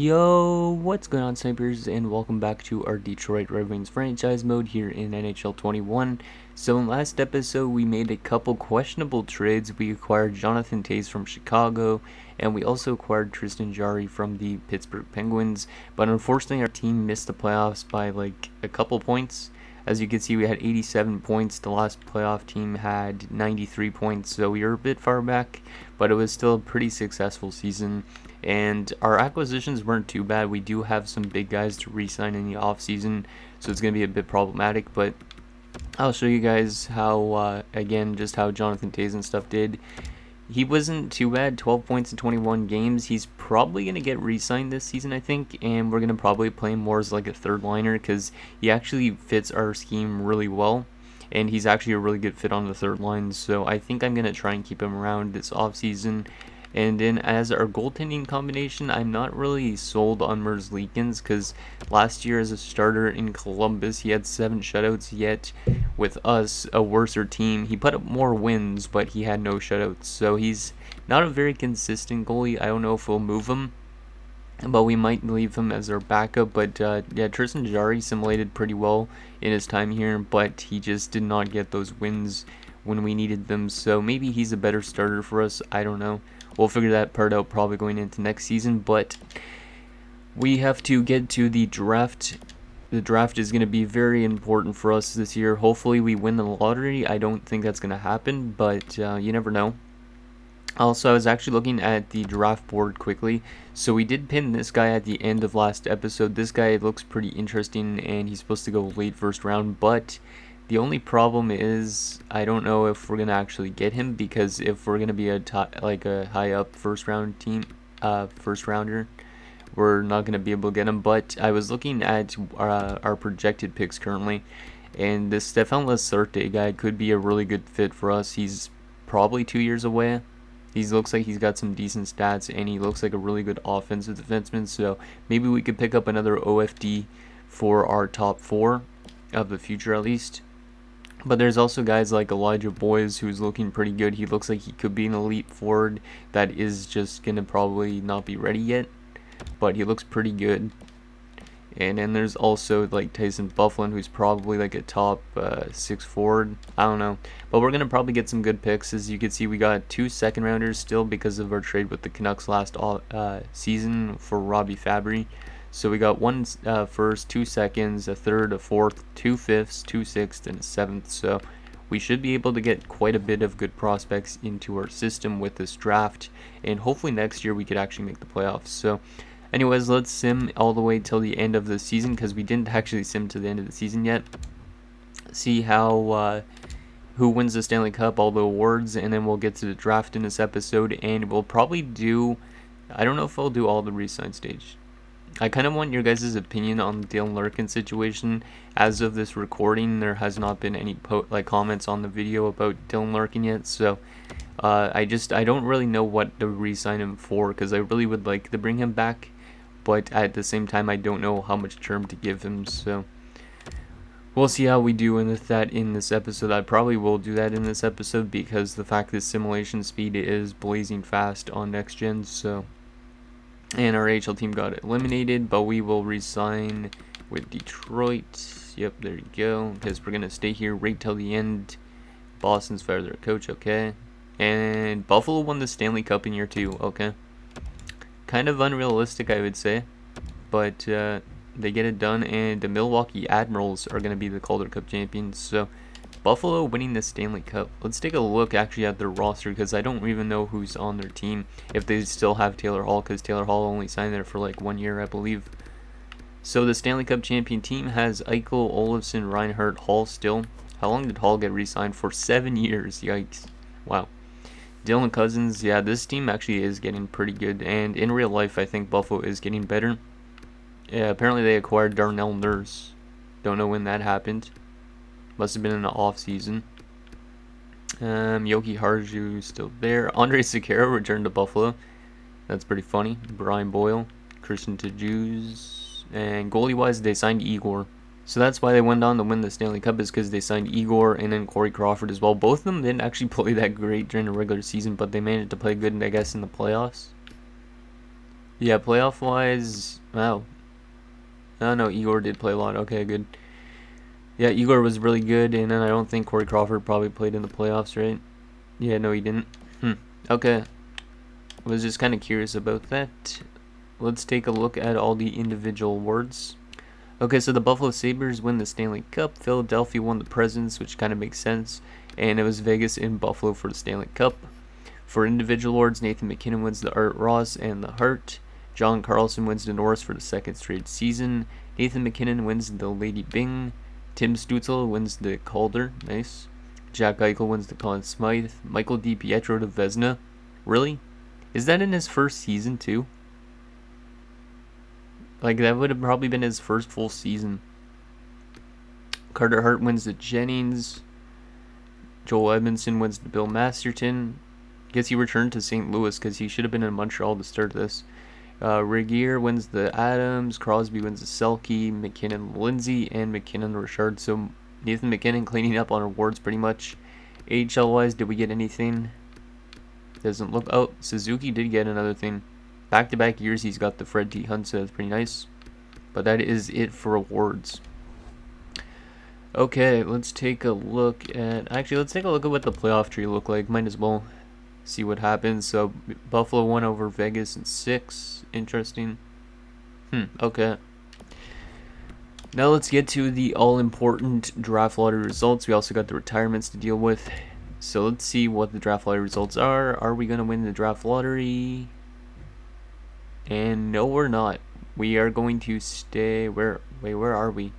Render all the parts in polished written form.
Yo, what's going on, snipers, and welcome back to our Detroit Red Wings franchise mode here in NHL 21. So in last episode, we made a couple questionable trades. We acquired Jonathan Toews from Chicago, and we also acquired Tristan Jarry from the Pittsburgh Penguins. But unfortunately, our team missed the playoffs by like a couple points. As you can see, we had 87 points. The last playoff team had 93 points, so we were a bit far back, but it was still a pretty successful season. And our acquisitions weren't too bad. We do have some big guys to re-sign in the offseason, so it's going to be a bit problematic. But I'll show you guys how, again, just how Jonathan Toews and stuff did. He wasn't too bad, 12 points in 21 games. He's probably going to get re-signed this season, I think, and we're going to probably play him more as like a third liner because he actually fits our scheme really well. And he's actually a really good fit on the third line, so I think I'm going to try and keep him around this offseason. And then as our goaltending combination, I'm not really sold on Merzlikins because last year as a starter in Columbus, he had 7 shutouts, yet with us, a worser team, he put up more wins, but he had no shutouts. So he's not a very consistent goalie. I don't know if we'll move him, but we might leave him as our backup. But yeah, Tristan Jarry simulated pretty well in his time here, but he just did not get those wins when we needed them. So maybe he's a better starter for us. I don't know. We'll figure that part out probably going into next season, but we have to get to the draft. The draft is going to be very important for us this year. Hopefully we win the lottery. I don't think that's going to happen, but you never know. Also, I was actually looking at the draft board quickly. So we did pin this guy at the end of last episode. This guy looks pretty interesting, and he's supposed to go late first round, but the only problem is I don't know if we're gonna actually get him, because if we're gonna be a high up first rounder, we're not gonna be able to get him. But I was looking at our projected picks currently, and this Stefan Lasarte guy could be a really good fit for us. He's probably 2 years away. He looks like he's got some decent stats, and he looks like a really good offensive defenseman. So maybe we could pick up another OFD for our top 4 of the future at least. But there's also guys like Elijah Boys, who's looking pretty good. He looks like he could be an elite forward that is just going to probably not be ready yet, but he looks pretty good. And then there's also like Tyson Bufflin, who's probably like a top 6 forward. I don't know. But we're going to probably get some good picks. As you can see, we got 2 second rounders still because of our trade with the Canucks last season for Robbie Fabry. So we got 1 first, 2 seconds, a third, a fourth, 2 fifths, 2 sixths, and a 7th. So we should be able to get quite a bit of good prospects into our system with this draft. And hopefully next year we could actually make the playoffs. So anyways, let's sim all the way till the end of the season, because we didn't actually sim to the end of the season yet. See how who wins the Stanley Cup, all the awards, and then we'll get to the draft in this episode. And we'll probably do, I don't know if I'll do all the re-sign stage. I kind of want your guys' opinion on the Dylan Larkin situation. As of this recording, there has not been any comments on the video about Dylan Larkin yet, so I don't really know what to re-sign him for, because I really would like to bring him back, but at the same time I don't know how much term to give him, so we'll see how we do with that in this episode. I probably will do that in this episode because the fact that simulation speed is blazing fast on next gen, so. And our AHL team got eliminated, but we will resign with Detroit. Yep, there you go. Because we're going to stay here right till the end. Boston's fired their coach, okay. And Buffalo won the Stanley Cup in year 2, okay. Kind of unrealistic, I would say. But they get it done, and the Milwaukee Admirals are going to be the Calder Cup champions. So Buffalo winning the Stanley Cup. Let's take a look actually at their roster, because I don't even know who's on their team, if they still have Taylor Hall, because Taylor Hall only signed there for like 1 year, I believe. So the Stanley Cup champion team has Eichel, Olofsson, Reinhart, Hall still. How long did Hall get re-signed for? 7 years. Yikes. Wow. Dylan Cousins. Yeah, this team actually is getting pretty good, and in real life I think Buffalo is getting better. Yeah, apparently they acquired Darnell Nurse. Don't know when that happened. Must have been in the off season. Yoki Harju still there. Andre Sekera returned to Buffalo. That's pretty funny. Brian Boyle, Christian Tajus, and goalie wise they signed Igor. So that's why they went on to win the Stanley Cup, is because they signed Igor and then Corey Crawford as well. Both of them didn't actually play that great during the regular season, but they managed to play good, I guess, in the playoffs. Yeah, playoff wise, wow. Oh no, Igor did play a lot. Okay, good. Yeah, Igor was really good, and then I don't think Corey Crawford probably played in the playoffs, right? Yeah, no, he didn't. Okay. Was just kind of curious about that. Let's take a look at all the individual awards. Okay, so the Buffalo Sabres win the Stanley Cup. Philadelphia won the Presidents, which kind of makes sense. And it was Vegas in Buffalo for the Stanley Cup. For individual awards, Nathan MacKinnon wins the Art Ross and the Hart. John Carlson wins the Norris for the second straight season. Nathan MacKinnon wins the Lady Byng. Tim Stützle wins the Calder. Nice. Jack Eichel wins the Conn Smythe. Michael DiPietro the Vezina. Really? Is that in his first season too? Like, that would have probably been his first full season. Carter Hart wins the Jennings. Joel Edmondson wins the Bill Masterton. Guess he returned to St. Louis because he should have been in Montreal to start this. Regier wins the Adams. Crosby wins the Selke. McKinnon Lindsay. And McKinnon Richard. So Nathan MacKinnon cleaning up on awards pretty much. AHL wise, did we get anything? Doesn't look. Oh, Suzuki did get another thing. Back-to-back years he's got the Fred T. Hunt, so that's pretty nice. But that is it for awards. Okay, let's take a look at... Actually, let's take a look at what the playoff tree looked like. Might as well see what happens. So, Buffalo won over Vegas in 6. Interesting. Okay. Now let's get to the all-important draft lottery results. We also got the retirements to deal with. So let's see what the draft lottery results are. Are we going to win the draft lottery? And no, we're not. We are going to stay... Wait, where are we?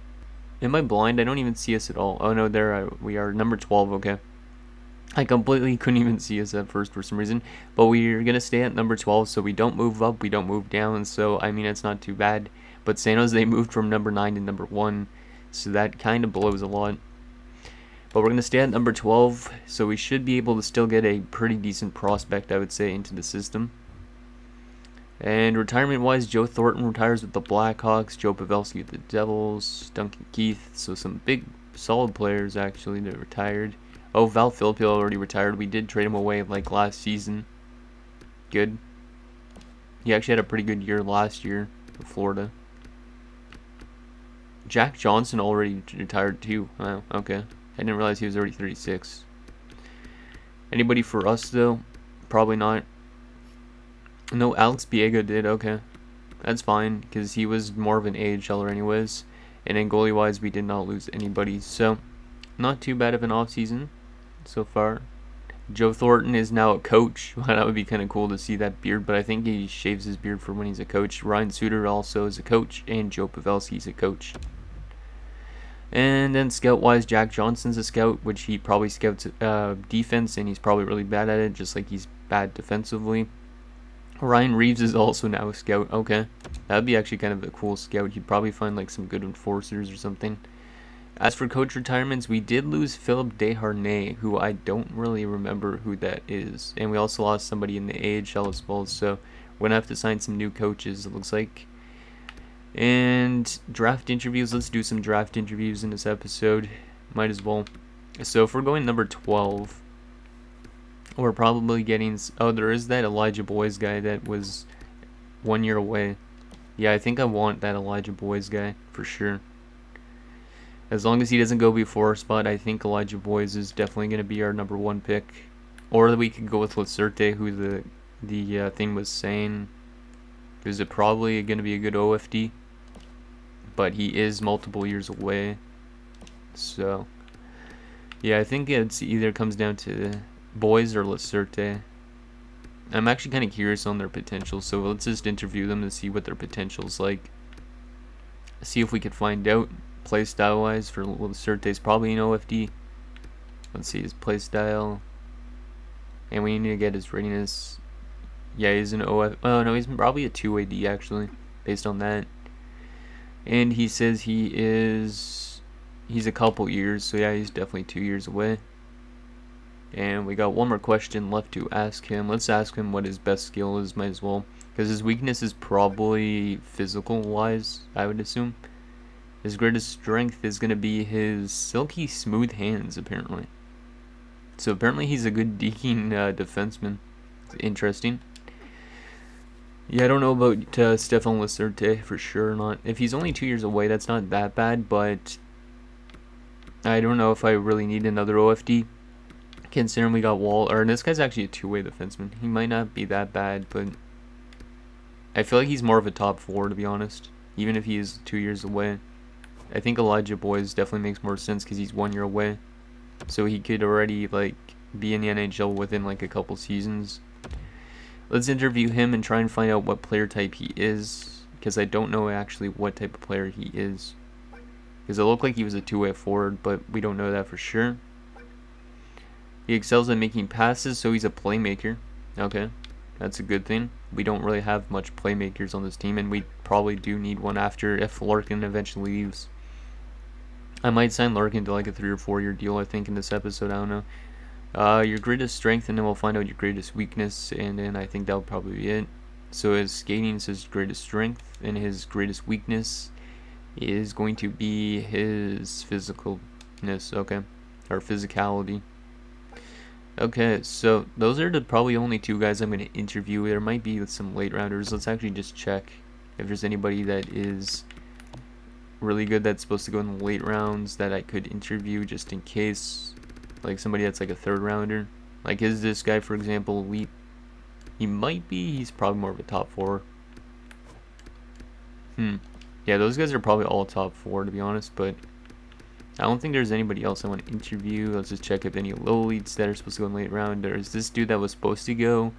Am I blind? I don't even see us at all. Oh no, there we are, number 12, okay. I completely couldn't even see us at first for some reason. But we're going to stay at number 12, so we don't move up, we don't move down. So, I mean, it's not too bad. But San Jose moved from number 9 to number 1. So that kind of blows a lot. But we're going to stay at number 12. So we should be able to still get a pretty decent prospect, I would say, into the system. And retirement-wise, Joe Thornton retires with the Blackhawks, Joe Pavelski with the Devils, Duncan Keith. So some big, solid players, actually, that retired. Oh, Val Filippo already retired. We did trade him away, like, last season. Good. He actually had a pretty good year last year with Florida. Jack Johnson already retired, too. Wow, okay. I didn't realize he was already 36. Anybody for us, though? Probably not. No, Alex Biega did, okay. That's fine, because he was more of an AHLer anyways. And then goalie-wise, we did not lose anybody. So, not too bad of an offseason so far. Joe Thornton is now a coach. Well, that would be kind of cool to see that beard, but I think he shaves his beard for when he's a coach. Ryan Suter also is a coach, and Joe Pavelski's a coach. And then scout-wise, Jack Johnson's a scout, which he probably scouts defense, and he's probably really bad at it, just like he's bad defensively. Ryan Reeves is also now a scout. Okay. That would be actually kind of a cool scout. He'd probably find like some good enforcers or something. As for coach retirements, we did lose Philip Desharnais, who I don't really remember who that is. And we also lost somebody in the AHL as well, so we're going to have to sign some new coaches, it looks like. And draft interviews. Let's do some draft interviews in this episode. Might as well. So if we're going number 12... We're probably getting... Oh, there is that Elijah Boys guy that was 1 year away. Yeah, I think I want that Elijah Boys guy, for sure. As long as he doesn't go before our spot, I think Elijah Boys is definitely going to be our number 1 pick. Or we could go with Lacerte, who the thing was saying. Is it probably going to be a good OFD? But he is multiple years away. So, yeah, I think it's either comes down to... Boys or Lacerte. I'm actually kind of curious on their potential, so let's just interview them to see what their potential's like. See if we could find out. Play style wise for Lacerte's probably an OFD. Let's see his play style. And we need to get his readiness. Yeah, he's an OF. Oh no, he's probably a 2 AD actually, based on that. And he says he's a couple years, so yeah, he's definitely 2 years away. And we got one more question left to ask him. Let's ask him what his best skill is, might as well. Because his weakness is probably physical-wise, I would assume. His greatest strength is going to be his silky smooth hands, apparently. So apparently he's a good deking defenseman. Interesting. Yeah, I don't know about Stefan Laserte for sure. Not if he's only 2 years away, that's not that bad. But I don't know if I really need another OFD. Considering we got Wall, or this guy's actually a two-way defenseman. He might not be that bad, but I feel like he's more of a top four, to be honest. Even if he is 2 years away, I think Elijah Boys definitely makes more sense because he's 1 year away, so he could already like be in the NHL within like a couple seasons. Let's interview him and try and find out what player type he is, because I don't know actually what type of player he is. Because it looked like he was a two-way forward, but we don't know that for sure. He excels at making passes, so he's a playmaker. Okay, that's a good thing. We don't really have much playmakers on this team, and we probably do need one after if Larkin eventually leaves. I might sign Larkin to like a 3 or 4 year deal, I think, in this episode. I don't know. Your greatest strength, and then we'll find out your greatest weakness, and then I think that'll probably be it. So his skating is his greatest strength, and his greatest weakness is going to be his physicalness, okay, or physicality. Okay, so those are the probably only two guys I'm going to interview. There might be some late rounders. Let's actually just check if there's anybody that is really good that's supposed to go in the late rounds that I could interview just in case. Like somebody that's like a third rounder. Like is this guy, for example, elite? He might be. He's probably more of a top four. Yeah, those guys are probably all top four, to be honest, but I don't think there's anybody else I want to interview. Let's just check if any low leads that are supposed to go in late round. There's this dude that was supposed to go.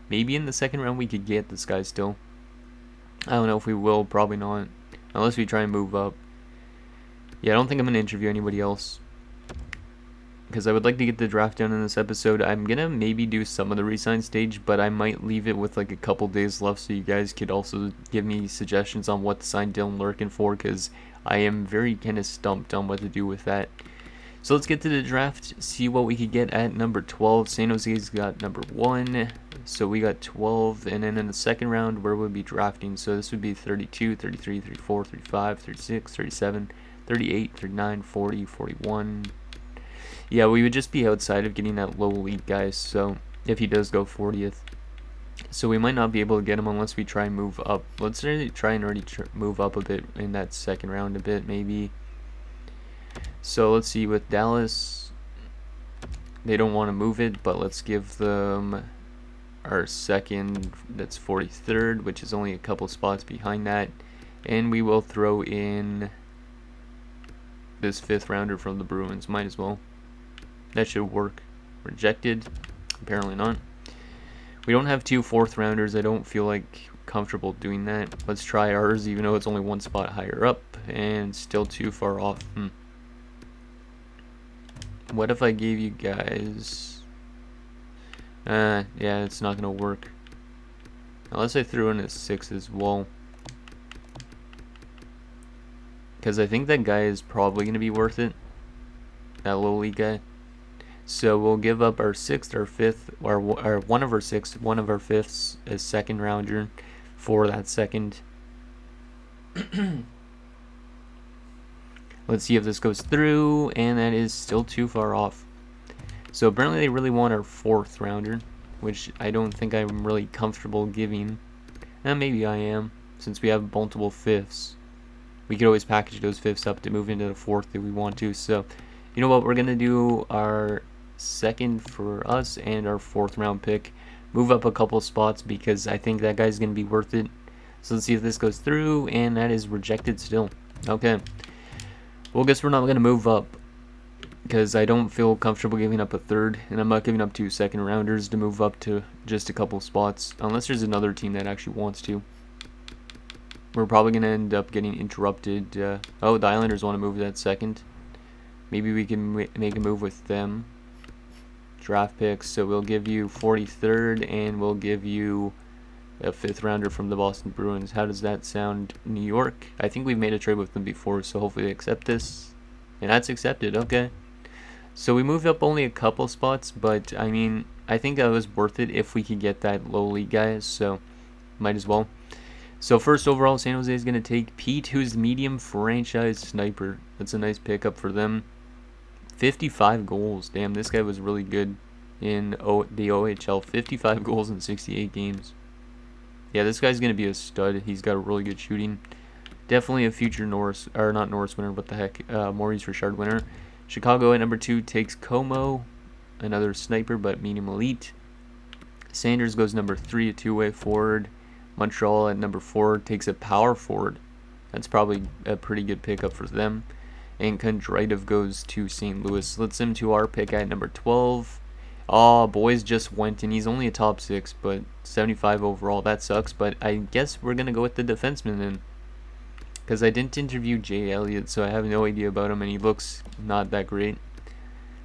Maybe in the second round we could get this guy still. I don't know if we will. Probably not. Unless we try and move up. Yeah, I don't think I'm going to interview anybody else, because I would like to get the draft done in this episode. I'm going to maybe do some of the resign stage, but I might leave it with like a couple days left so you guys could also give me suggestions on what to sign Dylan Larkin for, because I am very kind of stumped on what to do with that. So let's get to the draft, see what we could get at number 12. San Jose's got number 1, so we got 12, and then in the second round, where we'll be drafting, so this would be 32, 33, 34, 35, 36, 37, 38, 39, 40, 41. Yeah, we would just be outside of getting that low elite guy, so if he does go 40th. So we might not be able to get him unless we try and move up. Let's try and already move up a bit in that second round a bit, maybe. So let's see, with Dallas, they don't want to move it, but let's give them our second, that's 43rd, which is only a couple spots behind that. And we will throw in this 5th rounder from the Bruins, might as well. That should work. Rejected. Apparently not. We don't have 2 4th rounders. I don't feel like comfortable doing that. Let's try ours, even though it's only 1 spot higher up and still too far off. What if I gave you guys... yeah, it's not going to work. Unless I threw in a 6 as well. Because I think that guy is probably going to be worth it. That lowly guy. So we'll give up our 6th, our 5th, or one of our 6th, one of our 5ths as second rounder for that second. Let's see if this goes through, and that is still too far off. So apparently they really want our 4th rounder, which I don't think I'm really comfortable giving. And maybe I am, since we have multiple 5ths. We could always package those 5ths up to move into the 4th if we want to. So, you know what, we're going to do our 2nd for us and our 4th round pick. Move up a couple spots because I think that guy's going to be worth it. So let's see if this goes through, and that is rejected still. Okay. Well, guess we're not going to move up because I don't feel comfortable giving up a 3rd, and I'm not giving up 2 2nd rounders to move up to just a couple spots, unless there's another team that actually wants to. We're probably going to end up getting interrupted. Oh, the Islanders want to move that 2nd. Maybe we can make a move with them. Draft picks. So we'll give you 43rd, and we'll give you a 5th rounder from the Boston Bruins. How does that sound, New York? I think we've made a trade with them before, so hopefully they accept this. And that's accepted. Okay. So we moved up only a couple spots, but I mean, I think that was worth it if we could get that low league guy, so might as well. So first overall, San Jose is going to take Pete, who's the medium franchise sniper. That's a nice pickup for them. 55 goals. Damn, this guy was really good in the OHL. 55 goals in 68 games. Yeah, this guy's going to be a stud. He's got a really good shooting. Definitely a future Norris, or not Norris winner, what the heck, Maurice Richard winner. Chicago at number 2 takes Como, another sniper, but medium elite. Sanders goes number 3, a two-way forward. Montreal at number 4 takes a power forward. That's probably a pretty good pickup for them. And Kondraitov goes to St. Louis. Let's him to our pick at number 12. Oh, boys just went, and he's only a top 6, but 75 overall. That sucks, but I guess we're going to go with the defenseman then. Because I didn't interview Jay Elliott, so I have no idea about him, and he looks not that great.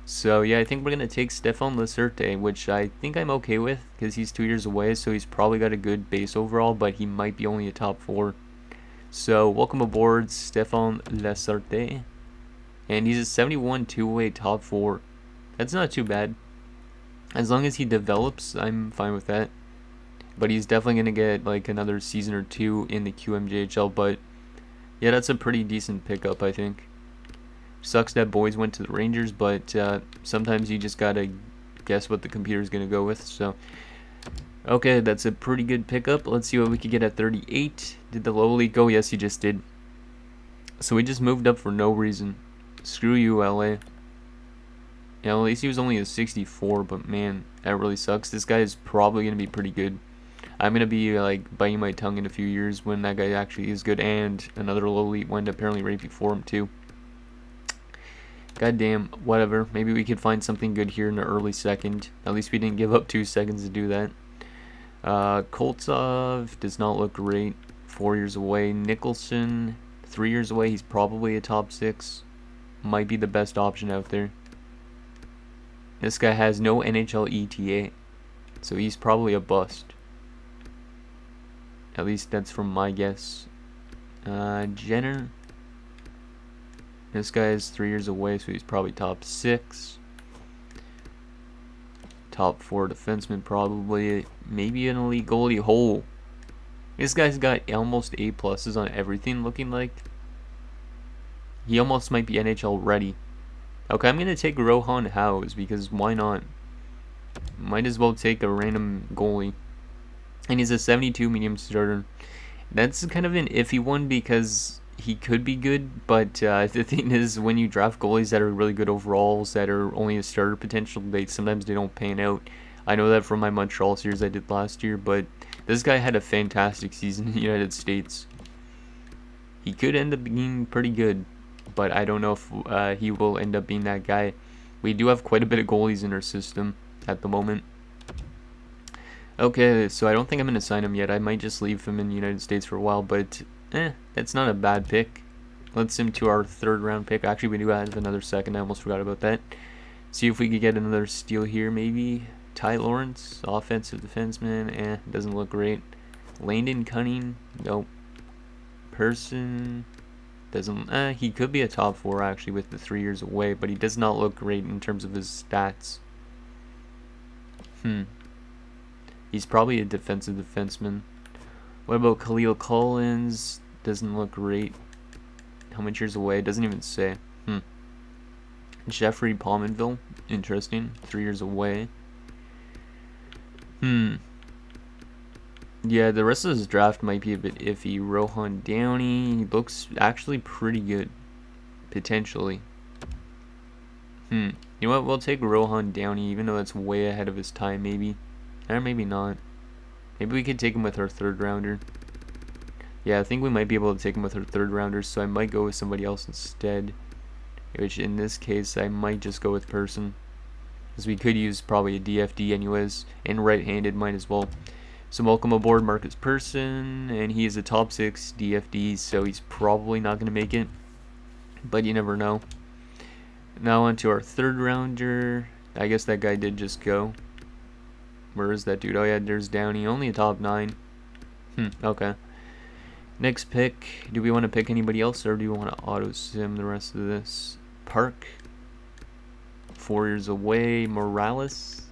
So, yeah, I think we're going to take Stephane Lacerte, which I think I'm okay with, because he's 2 years away, so he's probably got a good base overall, but he might be only a top 4. So, welcome aboard, Stephane Lacerte. And he's a 71 two-way top 4. That's not too bad. As long as he develops, I'm fine with that. But he's definitely going to get like another season or 2 in the QMJHL, but yeah, that's a pretty decent pickup, I think. Sucks that boys went to the Rangers, but sometimes you just gotta guess what the computer's gonna go with. So, okay, that's a pretty good pickup. Let's see what we could get at 38. Did the lowly go? Yes, he just did. So we just moved up for no reason. Screw you, LA. Yeah, at least he was only a 64, but man, that really sucks. This guy is probably gonna be pretty good. I'm going to be like biting my tongue in a few years when that guy actually is good, and another low elite went apparently right before him too. Goddamn, whatever. Maybe we could find something good here in the early second. At least we didn't give up 2 seconds to do that. Koltsov does not look great. 4 years away. Nicholson, 3 years away. He's probably a top 6. Might be the best option out there. This guy has no NHL ETA, so he's probably a bust. At least that's from my guess. Jenner. This guy is 3 years away, so he's probably top 6. Top 4 defenseman, probably. Maybe an elite goalie. Hole. This guy's got almost A pluses on everything, looking like. He almost might be NHL ready. Okay, I'm going to take Rohan Howes, because why not? Might as well take a random goalie. And he's a 72 medium starter. That's kind of an iffy one because he could be good, but the thing is, when you draft goalies that are really good overalls, that are only a starter potential, sometimes they don't pan out. I know that from my Montreal series I did last year, but this guy had a fantastic season in the United States. He could end up being pretty good, but I don't know if he will end up being that guy. We do have quite a bit of goalies in our system at the moment. Okay, so I don't think I'm going to sign him yet. I might just leave him in the United States for a while, but that's not a bad pick. Let's him to our 3rd round pick. Actually, we do have another second. I almost forgot about that. See if we could get another steal here, maybe. Ty Lawrence, offensive defenseman. Doesn't look great. Landon Cunning, nope. Person, doesn't. He could be a top 4 actually with the 3 years away, but he does not look great in terms of his stats. He's probably a defensive defenseman. What about Khalil Collins? Doesn't look great. How many years away? Doesn't even say. Jeffrey Pominville. Interesting. 3 years away. Yeah, the rest of this draft might be a bit iffy. Rohan Downey. He looks actually pretty good. Potentially. You know what? We'll take Rohan Downey, even though that's way ahead of his time, maybe. Or maybe not. Maybe we could take him with our 3rd rounder. Yeah, I think we might be able to take him with our 3rd rounder, so I might go with somebody else instead. Which, in this case, I might just go with Person. Because we could use probably a DFD anyways, and right-handed might as well. So welcome aboard Marcus Person, and he is a top 6 DFD, so he's probably not going to make it. But you never know. Now on to our 3rd rounder. I guess that guy did just go. Where is that dude? Oh yeah, there's Downey. Only a top 9. Okay. Next pick. Do we want to pick anybody else, or do we want to auto-sim the rest of this? Park. 4 years away. Morales.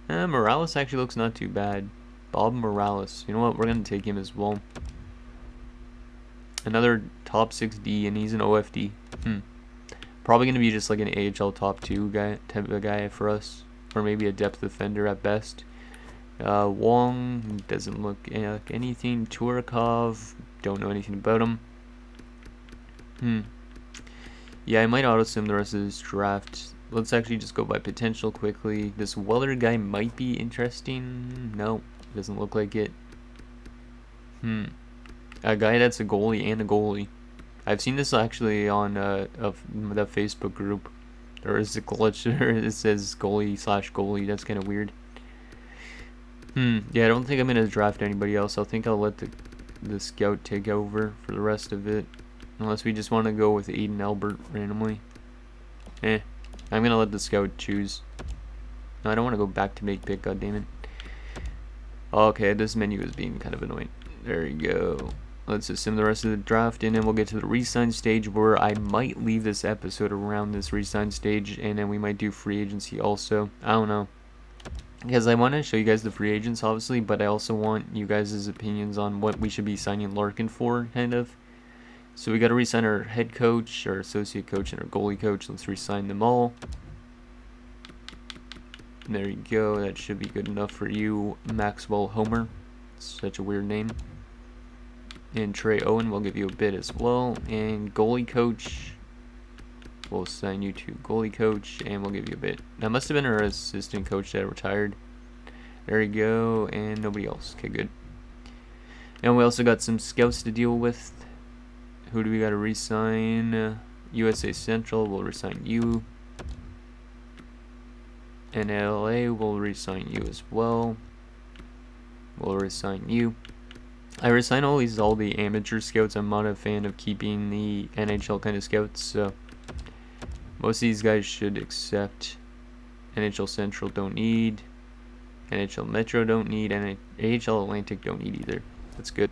Morales actually looks not too bad. Bob Morales. You know what? We're going to take him as well. Another top 6D, and he's an OFD. Probably going to be just like an AHL top 2 guy, type of guy for us. Or maybe a depth defender at best. Wong doesn't look like anything. Turakov, don't know anything about him. Yeah, I might auto-sim the rest of this draft. Let's actually just go by potential quickly. This Weller guy might be interesting. No, doesn't look like it. A guy that's a goalie and a goalie. I've seen this actually on of the Facebook group. Or is it glitch? It says goalie/goalie. That's kind of weird. Yeah, I don't think I'm gonna draft anybody else. I think I'll let the scout take over for the rest of it, unless we just want to go with Aiden Albert randomly. I'm gonna let the scout choose. No, I don't want to go back to make pick. God damn it. Okay, this menu is being kind of annoying. There you go. Let's assume the rest of the draft, and then we'll get to the re-sign stage, where I might leave this episode around this re-sign stage, and then we might do free agency also. I don't know, because I want to show you guys the free agents, obviously, but I also want you guys' opinions on what we should be signing Larkin for, kind of. So we got to re-sign our head coach, our associate coach, and our goalie coach. Let's re-sign them all. There you go. That should be good enough for you, Maxwell Homer. Such a weird name. And Trey Owen will give you a bid as well. And goalie coach, we'll assign you to goalie coach, and we'll give you a bid. That must have been our assistant coach that retired. There you go. And nobody else. Okay, good. And we also got some scouts to deal with. Who do we got to re-sign? USA Central will re-sign you. And LA will re-sign you as well. We'll re-sign you. I resign all the amateur scouts. I'm not a fan of keeping the NHL kind of scouts, so most of these guys should accept. NHL Central don't need. NHL Metro don't need. And AHL Atlantic don't need either. That's good.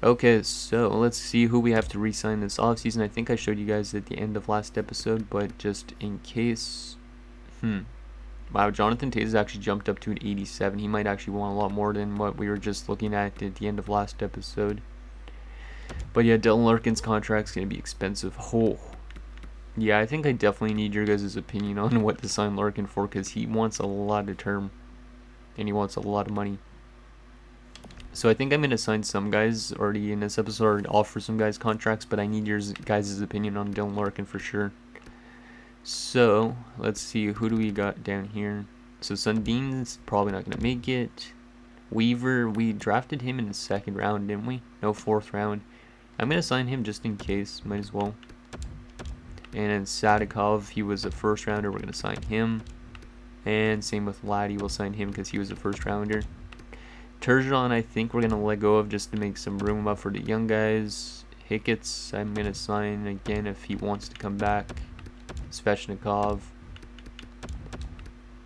Okay, so let's see who we have to re-sign this offseason. I think I showed you guys at the end of last episode, but just in case. Wow, Jonathan Toews actually jumped up to an 87. He might actually want a lot more than what we were just looking at the end of last episode. But yeah, Dylan Larkin's contract's going to be expensive. Oh. Yeah, I think I definitely need your guys' opinion on what to sign Larkin for, because he wants a lot of term. And he wants a lot of money. So I think I'm going to sign some guys already in this episode, or offer some guys contracts, but I need your guys' opinion on Dylan Larkin for sure. So, let's see, who do we got down here? So, Sundin's probably not going to make it. Weaver, we drafted him in the second round, didn't we? No, fourth round. I'm going to sign him just in case, might as well. And then Sadikov, he was a first rounder, we're going to sign him. And same with Laddie, we'll sign him because he was a first rounder. Turgeon, I think we're going to let go of just to make some room up for the young guys. Hickett's, I'm going to sign again if he wants to come back. Svechnikov.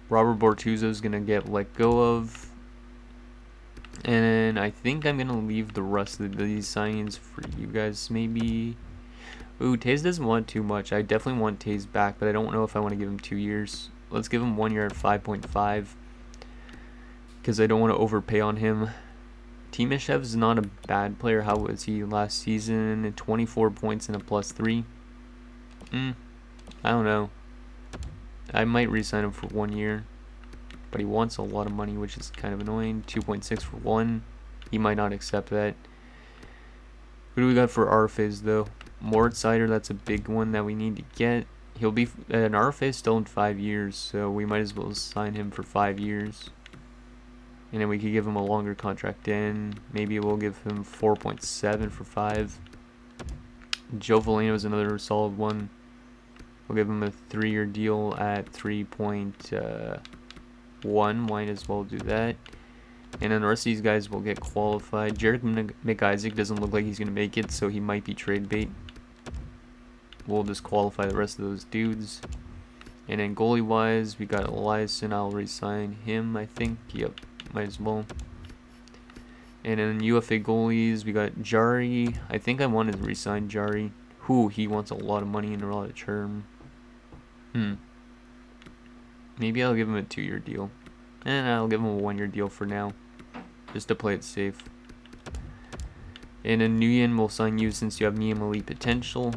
Robert Bortuzzo's going to get let go of. And I think I'm going to leave the rest of these signings for you guys, maybe. Ooh, Taze doesn't want too much. I definitely want Taze back, but I don't know if I want to give him 2 years. Let's give him 1 year at 5.5. Because I don't want to overpay on him. Timashev's not a bad player. How was he last season? 24 points and a +3. I don't know. I might re-sign him for 1 year. But he wants a lot of money, which is kind of annoying. 2.6 for 1. He might not accept that. Who do we got for RFAs, though? Mortsider, that's a big one that we need to get. He'll be an RFA still in 5 years, so we might as well sign him for 5 years. And then we could give him a longer contract in. Maybe we'll give him 4.7 for 5. Joe Valeno is another solid one. We'll give him a 3-year deal at 3.1. Might as well do that. And then the rest of these guys will get qualified. Jared McIsaac doesn't look like he's going to make it, so he might be trade bait. We'll just qualify the rest of those dudes. And then goalie-wise, we got Eliason. I'll re-sign him, I think. Yep, might as well. And then UFA goalies, we got Jari. I think I wanted to re-sign Jari. He wants a lot of money and a lot of term. Maybe I'll give him a 2-year deal. And I'll give him a 1-year deal for now. Just to play it safe. And then Nguyen will sign you since you have medium elite potential.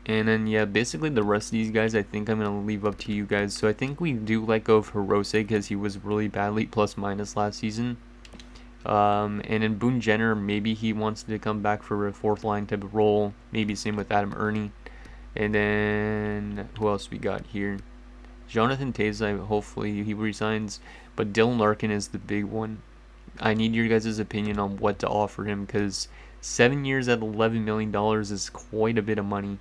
And then, yeah, basically the rest of these guys, I think I'm going to leave up to you guys. So I think we do let go of Hirose because he was really badly plus-minus last season. And in Boone Jenner, maybe he wants to come back for a fourth line type of role. Maybe same with Adam Ernie. And then, who else we got here? Jonathan Taze, hopefully he resigns. But Dylan Larkin is the big one. I need your guys' opinion on what to offer him because 7 years at $11 million is quite a bit of money.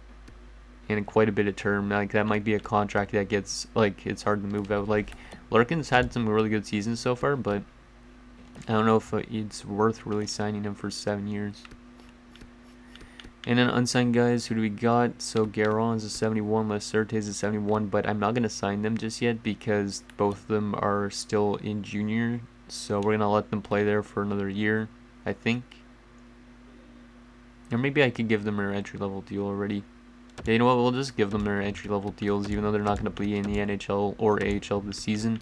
And quite a bit of term. Like, that might be a contract that gets, like, it's hard to move out. Like, Larkin's had some really good seasons so far, but I don't know if it's worth really signing him for 7 years. And then unsigned guys, who do we got? So Garon is a 71, Lacerte is a 71, but I'm not going to sign them just yet because both of them are still in junior. So we're going to let them play there for another year, I think. Or maybe I could give them an entry-level deal already. Yeah, you know what, we'll just give them their entry-level deals, even though they're not going to be in the NHL or AHL this season.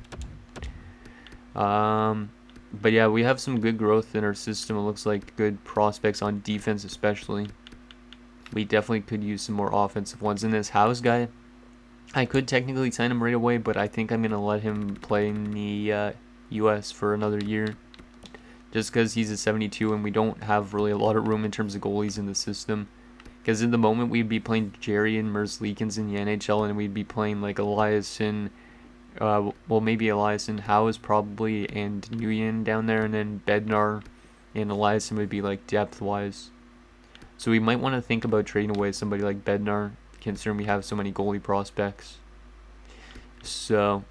But yeah, we have some good growth in our system. It looks like good prospects on defense especially. We definitely could use some more offensive ones. And this House guy, I could technically sign him right away, but I think I'm going to let him play in the US for another year. Just because he's a 72 and we don't have really a lot of room in terms of goalies in the system. Because in the moment, we'd be playing Jerry and Merzlikins in the NHL, and we'd be playing like Eliasson, well, maybe Eliasson, Howes probably, and Nguyen down there, and then Bednar and Eliasson would be like depth-wise. So we might want to think about trading away somebody like Bednar, considering we have so many goalie prospects. So,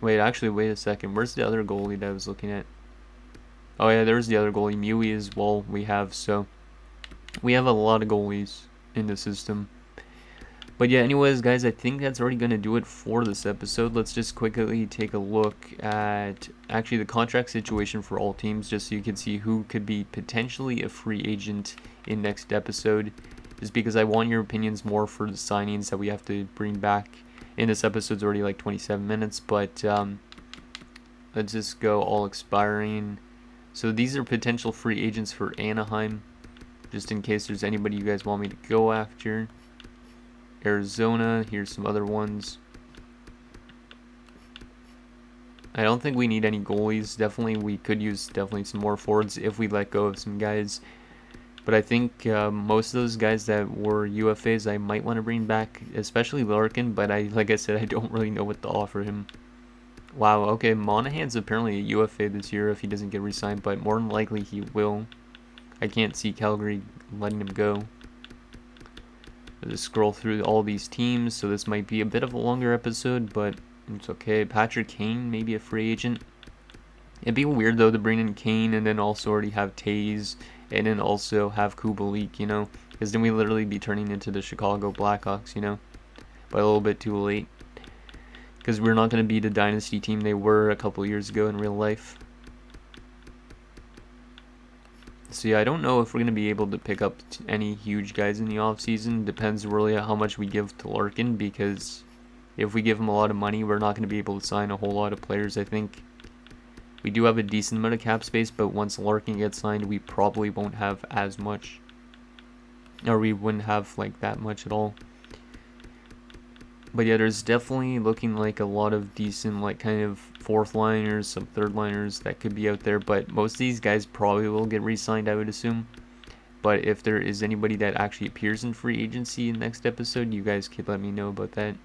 wait a second. Where's the other goalie that I was looking at? Oh yeah, there's the other goalie, Mui as well we have, so we have a lot of goalies in the system. But yeah, anyways, guys, I think that's already going to do it for this episode. Let's just quickly take a look at actually the contract situation for all teams, just so you can see who could be potentially a free agent in next episode. Just because I want your opinions more for the signings that we have to bring back. And this episode's already like 27 minutes, but let's just go all expiring. So these are potential free agents for Anaheim, just in case there's anybody you guys want me to go after. Arizona, here's some other ones. I don't think we need any goalies. Definitely, we could use some more forwards if we let go of some guys. But I think most of those guys that were UFAs, I might want to bring back, especially Larkin. But like I said, I don't really know what to offer him. Wow, okay, Monahan's apparently a UFA this year if he doesn't get re-signed, but more than likely he will. I can't see Calgary letting him go. I'll just scroll through all these teams, so this might be a bit of a longer episode, but it's okay. Patrick Kane, maybe a free agent. It'd be weird, though, to bring in Kane and then also already have Taze and then also have Kubalik, you know? Because then we literally be turning into the Chicago Blackhawks, you know? But a little bit too late. Because we're not going to be the dynasty team they were a couple years ago in real life. So yeah, I don't know if we're going to be able to pick up any huge guys in the offseason. Depends really on how much we give to Larkin, because if we give him a lot of money, we're not going to be able to sign a whole lot of players, I think. We do have a decent amount of cap space, but once Larkin gets signed, we probably won't have as much. Or we wouldn't have like that much at all. But yeah, there's definitely looking like a lot of decent, like, kind of fourth liners, some third liners that could be out there. But most of these guys probably will get re-signed, I would assume. But if there is anybody that actually appears in free agency in next episode, you guys could let me know about that.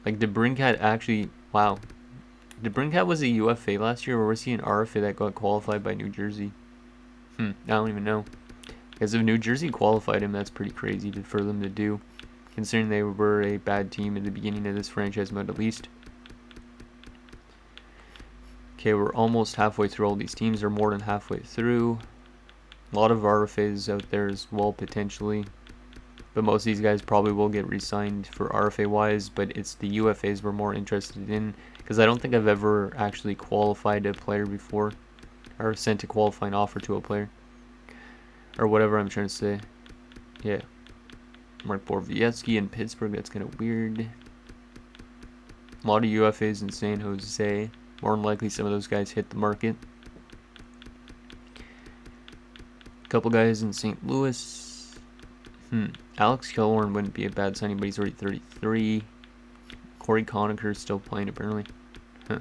Like, DeBrincat actually, wow. DeBrincat was a UFA last year, or was he an RFA that got qualified by New Jersey? I don't even know. Because if New Jersey qualified him, that's pretty crazy for them to do, considering they were a bad team at the beginning of this franchise mode at least. Okay, we're almost halfway through all these teams, or more than halfway through. A lot of RFAs out there as well, potentially. But most of these guys probably will get re-signed for RFA-wise, but it's the UFAs we're more interested in, because I don't think I've ever actually qualified a player before, or sent a qualifying offer to a player, or whatever I'm trying to say. Yeah. Mark Borowiecki in Pittsburgh, that's kind of weird. A lot of UFAs in San Jose. More than likely some of those guys hit the market. A couple guys in St. Louis. Alex Killorn wouldn't be a bad signing, but he's already 33. Corey Conacher is still playing, apparently. Huh.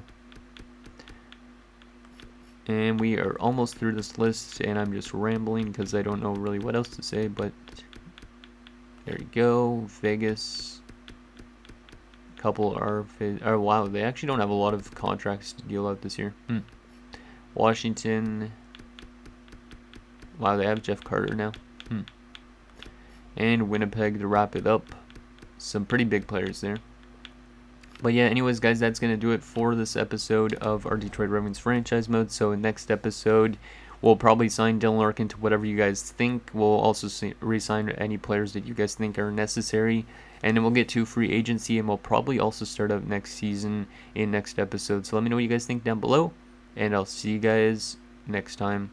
And we are almost through this list, and I'm just rambling because I don't know really what else to say, but there you go. Vegas. Couple are... Oh, wow, they actually don't have a lot of contracts to deal out this year. Washington. Wow, they have Jeff Carter now. And Winnipeg to wrap it up. Some pretty big players there. But yeah, anyways, guys, that's going to do it for this episode of our Detroit Red Wings franchise mode. So next episode, we'll probably sign Dylan Larkin to whatever you guys think. We'll also re-sign any players that you guys think are necessary. And then we'll get to free agency, and we'll probably also start out next season in next episode. So let me know what you guys think down below, and I'll see you guys next time.